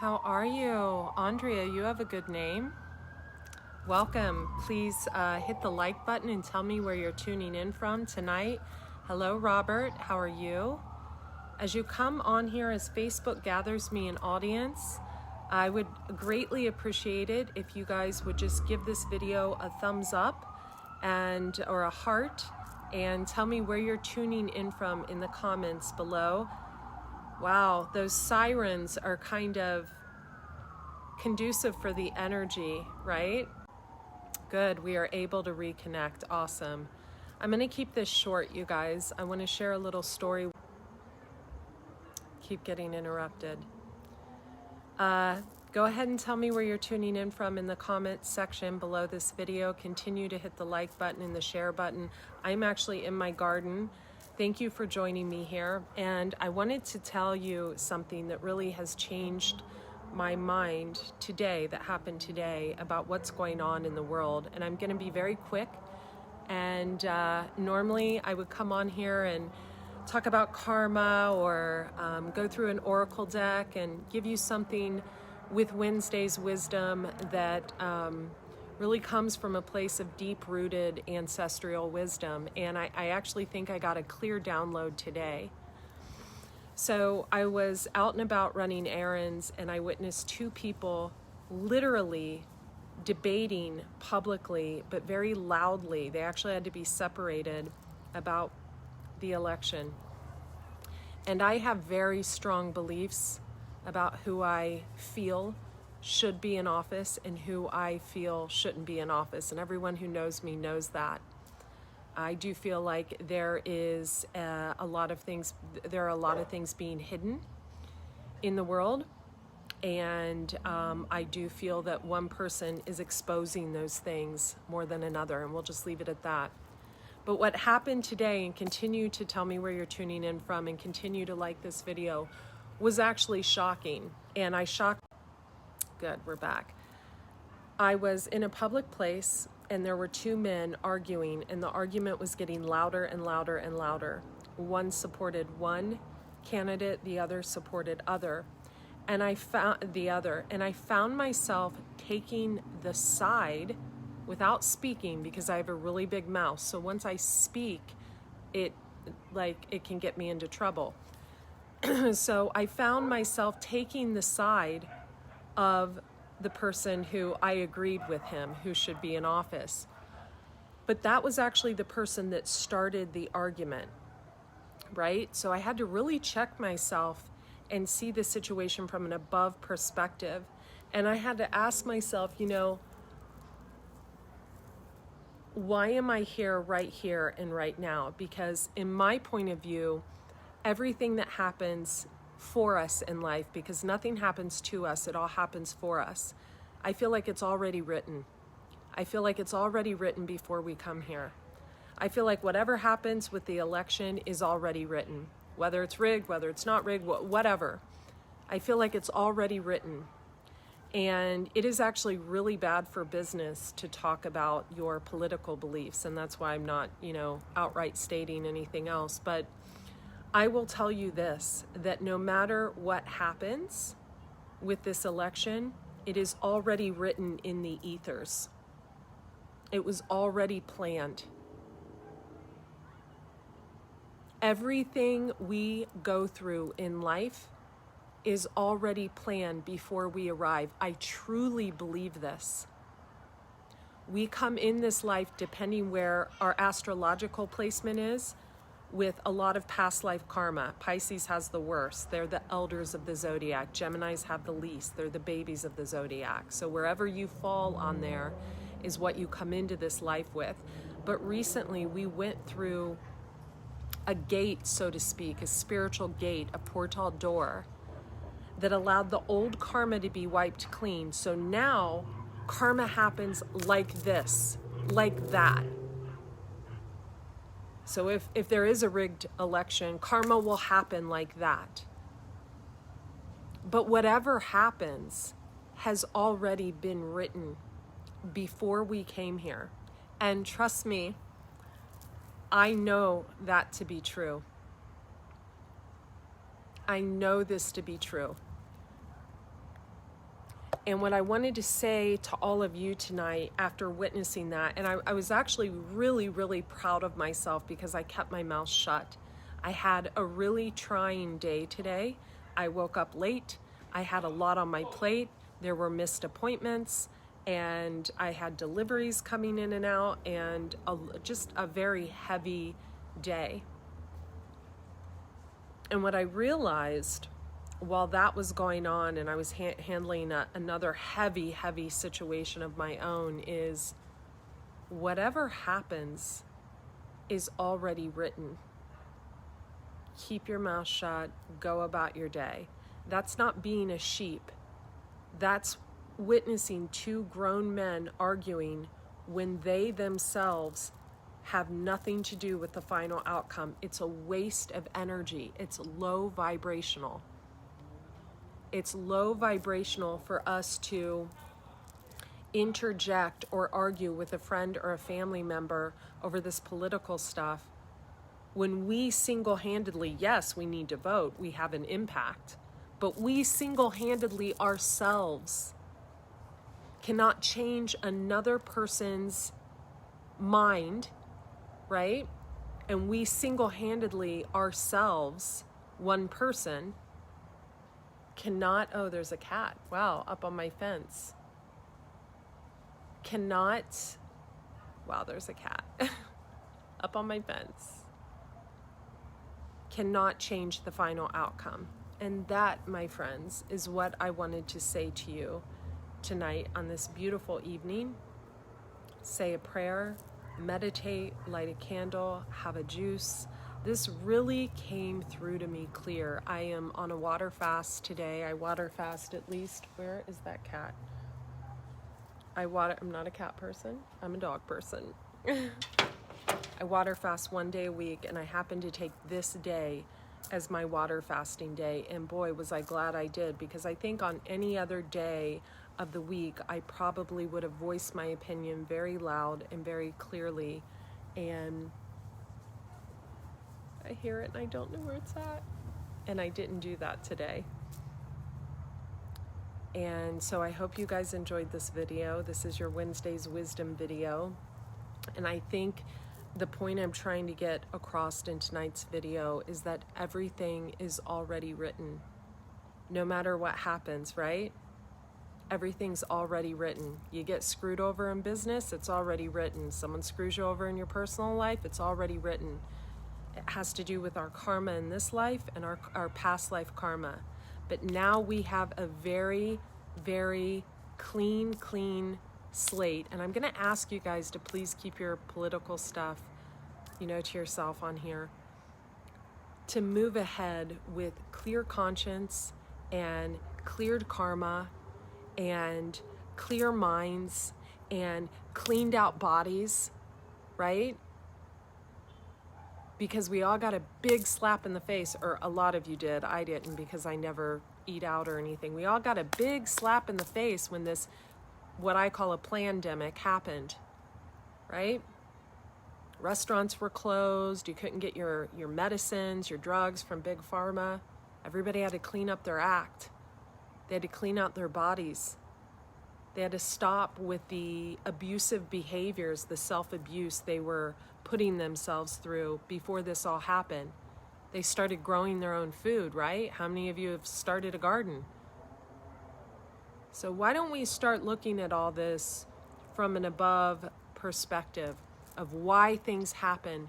How are you? Andrea, you have a good name. Welcome. Please hit the like button and tell me where you're tuning in from tonight. Hello, Robert. How are you? As you come on here, as Facebook gathers me an audience, I would greatly appreciate it if you guys would just give this video a thumbs up or a heart and tell me where you're tuning in from in the comments below. Wow, those sirens are kind of conducive for the energy, right? Good, we are able to reconnect. Awesome. I'm going to keep this short, you guys. I want to share a little story. Keep getting interrupted. Go ahead and tell me where you're tuning in from in the comments section below this video. Continue to hit the like button and the share button. I'm actually in my garden. Thank you for joining me here. And I wanted to tell you something that really has changed my mind today, that happened today, about what's going on in the world. And I'm going to be very quick. And normally I would come on here and talk about karma or go through an oracle deck and give you something with Wednesday's wisdom that really comes from a place of deep-rooted ancestral wisdom. And I actually think I got a clear download today. So I was out and about running errands, and I witnessed two people literally debating publicly, but very loudly. They actually had to be separated about the election. And I have very strong beliefs about who I feel should be in office and who I feel shouldn't be in office. And everyone who knows me knows that. I do feel like there is a lot of things being hidden in the world. And I do feel that one person is exposing those things more than another. And we'll just leave it at that. But what happened today, and continue to tell me where you're tuning in from and continue to like this video, was actually shocking. And Good, we're back. I was in a public place and there were two men arguing, and the argument was getting louder and louder and louder. One supported one candidate, the other supported other. And I found myself taking the side without speaking, because I have a really big mouth. So once I speak, it can get me into trouble. So I found myself taking the side of the person who I agreed with him, who should be in office. But that was actually the person that started the argument, right? So I had to really check myself and see the situation from an above perspective. And I had to ask myself, why am I here, right here and right now? Because in my point of view, everything that happens for us in life, because nothing happens to us, it all happens for us. I feel like it's already written. I feel like it's already written before we come here. I feel like whatever happens with the election is already written. Whether it's rigged, whether it's not rigged, whatever. I feel like it's already written. And it is actually really bad for business to talk about your political beliefs. And that's why I'm not, outright stating anything else. But I will tell you this, that no matter what happens with this election, it is already written in the ethers. It was already planned. Everything we go through in life is already planned before we arrive. I truly believe this. We come in this life, depending where our astrological placement is, with a lot of past life karma. Pisces has the worst. They're the elders of the zodiac. Geminis have the least. They're the babies of the zodiac. So wherever you fall on there is what you come into this life with. But recently we went through a gate, so to speak, a spiritual gate, a portal door that allowed the old karma to be wiped clean. So now karma happens like this, like that. So if there is a rigged election, karma will happen like that. But whatever happens has already been written before we came here. And trust me, I know that to be true. I know this to be true. And what I wanted to say to all of you tonight after witnessing that, and I was actually really, really proud of myself because I kept my mouth shut. I had a really trying day today. I woke up late. I had a lot on my plate. There were missed appointments, and I had deliveries coming in and out, and just a very heavy day. And what I realized while that was going on and I was handling another heavy, heavy situation of my own is whatever happens is already written. Keep your mouth shut, go about your day. That's not being a sheep. That's witnessing two grown men arguing when they themselves have nothing to do with the final outcome. It's a waste of energy. It's low vibrational. It's low vibrational for us to interject or argue with a friend or a family member over this political stuff when we single-handedly, yes, we need to vote, we have an impact, but we single-handedly ourselves cannot change another person's mind, right? And we single-handedly ourselves, one person, cannot, oh, there's a cat, wow, up on my fence. Cannot, wow, there's a cat up on my fence. Cannot change the final outcome. And that, my friends, is what I wanted to say to you tonight on this beautiful evening. Say a prayer, meditate, light a candle, have a juice. This really came through to me clear. I am on a water fast today. I water fast at least, where is that cat? I'm not a cat person, I'm a dog person. I water fast one day a week, and I happen to take this day as my water fasting day. And boy, was I glad I did, because I think on any other day of the week, I probably would have voiced my opinion very loud and very clearly. And I hear it and I don't know where it's at. And I didn't do that today. And so I hope you guys enjoyed this video. This is your Wednesday's wisdom video. And I think the point I'm trying to get across in tonight's video is that everything is already written. No matter what happens, right? Everything's already written. You get screwed over in business, it's already written. Someone screws you over in your personal life, it's already written. It has to do with our karma in this life and our past life karma. But now we have a very, very clean slate. And I'm going to ask you guys to please keep your political stuff, to yourself on here. To move ahead with clear conscience and cleared karma and clear minds and cleaned out bodies, right? Because we all got a big slap in the face, or a lot of you did. I didn't, because I never eat out or anything. We all got a big slap in the face when this, what I call a plandemic, happened, right? Restaurants were closed. You couldn't get your medicines, your drugs from Big Pharma. Everybody had to clean up their act. They had to clean out their bodies. They had to stop with the abusive behaviors, the self-abuse they were putting themselves through before this all happened. They started growing their own food, right? How many of you have started a garden? So why don't we start looking at all this from an above perspective of why things happen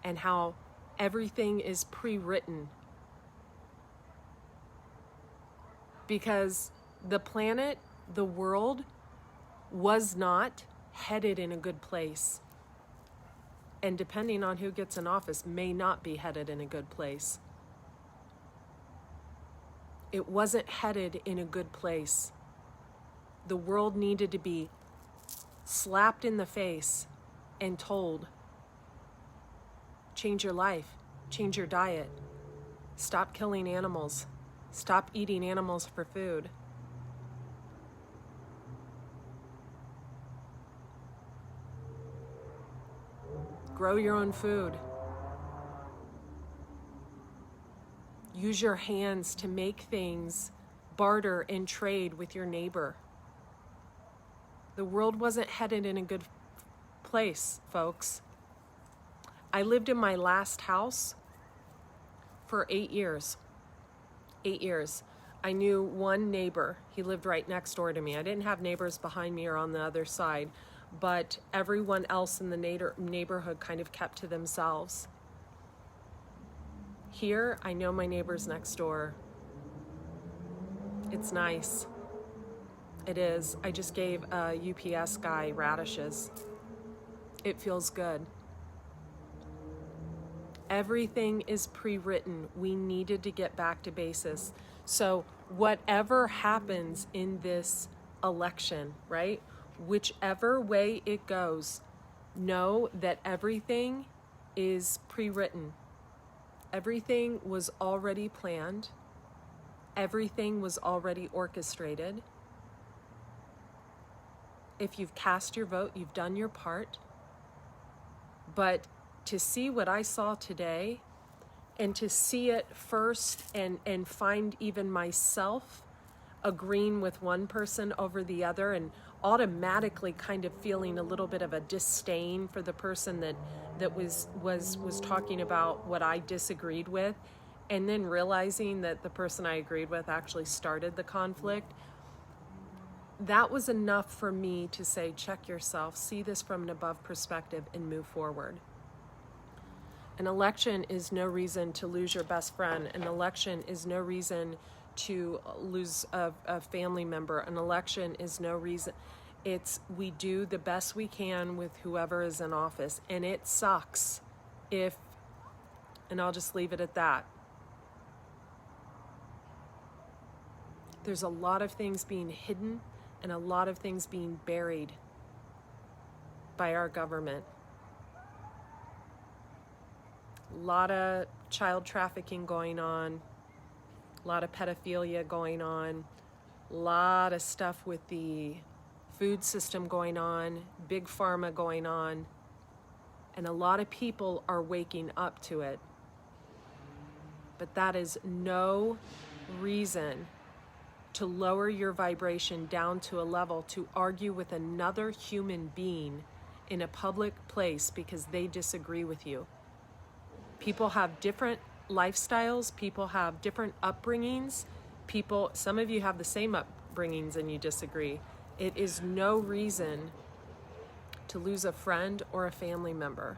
and how everything is pre-written? Because the planet, the world, was not headed in a good place. And depending on who gets in office, may not be headed in a good place. It wasn't headed in a good place. The world needed to be slapped in the face and told, change your life, change your diet, stop killing animals, stop eating animals for food. Grow your own food. Use your hands to make things, barter and trade with your neighbor. The world wasn't headed in a good place, folks. I lived in my last house for 8 years. 8 years. I knew one neighbor. He lived right next door to me. I didn't have neighbors behind me or on the other side, but everyone else in the neighborhood kind of kept to themselves. Here, I know my neighbors next door. It's nice. It is. I just gave a UPS guy radishes. It feels good. Everything is pre-written. We needed to get back to basis. So whatever happens in this election, right? Whichever way it goes, know that everything is pre-written. Everything was already planned. Everything was already orchestrated. If you've cast your vote, you've done your part. But to see what I saw today, and to see it first and find even myself agreeing with one person over the other and automatically kind of feeling a little bit of a disdain for the person that was talking about what I disagreed with, and then realizing that the person I agreed with actually started the conflict, that was enough for me to say, check yourself, see this from an above perspective, and move forward. An election is no reason to lose your best friend. An election is no reason to lose a family member. An election is no reason. We do the best we can with whoever is in office. And it sucks and I'll just leave it at that. There's a lot of things being hidden and a lot of things being buried by our government. A lot of child trafficking going on, a lot of pedophilia going on, a lot of stuff with the food system going on, big pharma going on, and a lot of people are waking up to it. But that is no reason to lower your vibration down to a level to argue with another human being in a public place because they disagree with you. People have different lifestyles. People have different upbringings. Some of you have the same upbringings and you disagree. It is no reason to lose a friend or a family member.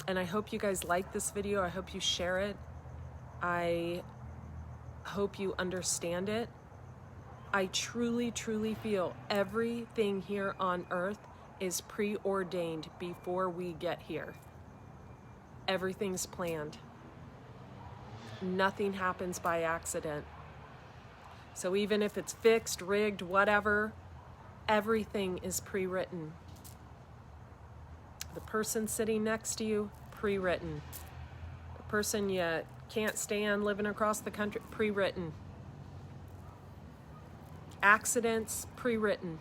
And I hope you guys like this video. I hope you share it. I hope you understand it. I truly, truly feel everything here on earth is preordained before we get here. Everything's planned. Nothing happens by accident. So even if it's fixed, rigged, whatever, everything is pre-written. The person sitting next to you, pre-written. The person you can't stand living across the country, pre-written. Accidents, pre-written.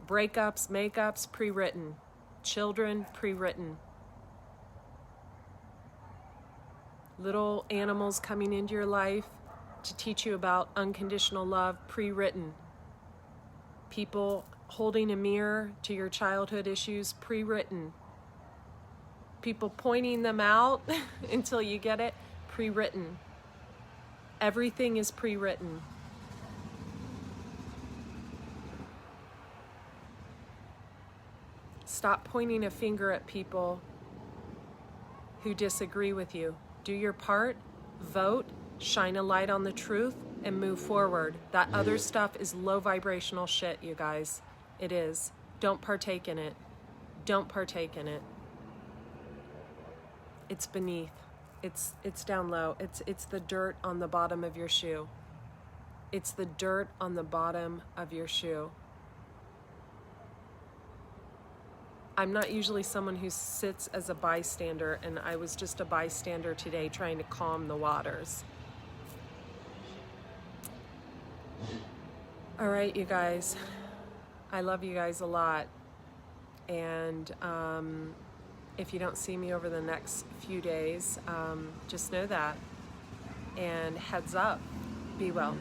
Breakups, makeups, pre-written. Children, pre-written. Little animals coming into your life to teach you about unconditional love, pre-written. People holding a mirror to your childhood issues, pre-written. People pointing them out until you get it, pre-written. Everything is pre-written. Stop pointing a finger at people who disagree with you. Do your part, vote, shine a light on the truth, and move forward. That other stuff is low vibrational shit, you guys. It is. Don't partake in it. Don't partake in it. It's beneath. It's down low. It's the dirt on the bottom of your shoe. It's the dirt on the bottom of your shoe. I'm not usually someone who sits as a bystander, and I was just a bystander today trying to calm the waters. All right, you guys. I love you guys a lot. And if you don't see me over the next few days, just know that. And heads up, be well.